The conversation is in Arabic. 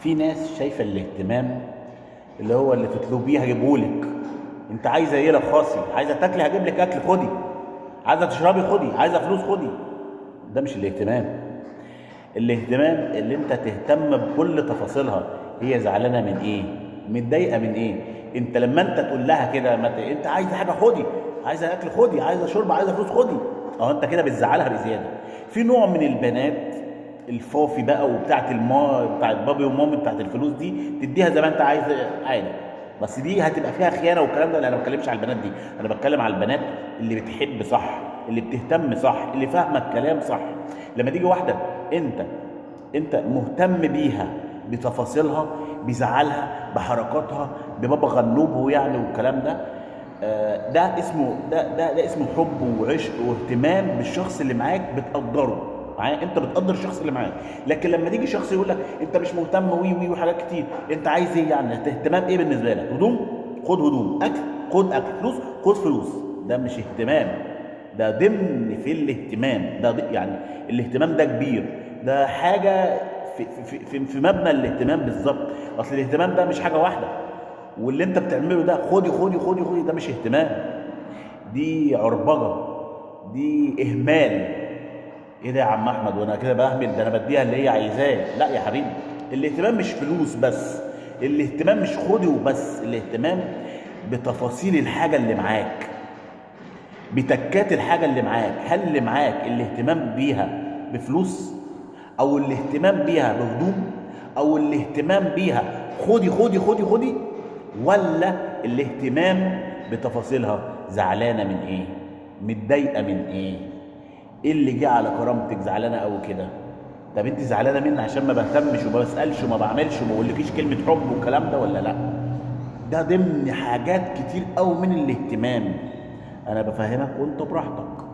في ناس شايفه الاهتمام اللي هو اللي تطلبيه هجيبهولك. انت عايزه ايه لخاصي؟ عايزه تاكلي هجيب لك اكل خدي، عايزه تشربي خدي، عايزه فلوس خدي. ده مش الاهتمام. الاهتمام اللي انت تهتم بكل تفاصيلها، هي زعلانه من ايه، متضايقه من ايه. انت لما انت تقول لها كده انت عايزه حاجه خدي، عايزه اكل خدي، عايزه شرب، عايزه فلوس خدي، انت كده بتزعلها بزياده. في نوع من البنات الفافي بقى وبتاعت بتاعت بابي ومامي بتاعت الفلوس دي، تديها زي ما انت عايز عادي، بس دي هتبقى فيها خيانه والكلام ده. لا، انا ما بتكلمش على البنات دي، انا بتكلم على البنات اللي بتحب صح، اللي بتهتم صح، اللي فاهمه الكلام صح. لما تيجي واحده انت مهتم بيها بتفاصيلها، بزعلها، بحركاتها، ببابا غنوبه يعني والكلام ده، ده اسمه ده اسمه حب وعشق واهتمام بالشخص اللي معاك، بتقدره معايا، انت بتقدر الشخص اللي معاك. لكن لما تيجي شخص يقول لك انت مش مهتم وي وحاجات كتير، انت عايز ايه يعني؟ اهتمام ايه بالنسبه لك؟ هدوم؟ خد هدوم، اكل خد اكل، فلوس خد فلوس. ده مش اهتمام، ده ضمن في الاهتمام ده يعني الاهتمام ده كبير، ده حاجه في مبنى الاهتمام بالظبط. اصل الاهتمام ده مش حاجه واحده، واللي انت بتعمله ده خدي خدي خدي خدي، ده مش اهتمام، دي عربجه، دي اهمال. ايه ده يا عم احمد وانا كده بهمل؟ ده انا بديها اللي هي عايزاه. لا يا حبيبي، الاهتمام مش فلوس بس، الاهتمام مش خدي وبس، الاهتمام بتفاصيل الحاجه اللي معاك، بتكات الحاجه اللي معاك. هل اللي معاك الاهتمام بيها بفلوس، او الاهتمام بيها بهدوم، او الاهتمام بيها خدي خدي خدي خدي، ولا الاهتمام بتفاصيلها؟ زعلانه من ايه؟ متضايقه من ايه؟ ايه اللي جه على كرامتك زعلانه قوي كده؟ طب انت زعلانه مني عشان ما بهتمش وما بسالش وما بعملش وما بقولكيش كلمه حب والكلام ده، ولا لا؟ ده ضمن حاجات كتير قوي من الاهتمام. انا بفهمك وانت براحتك.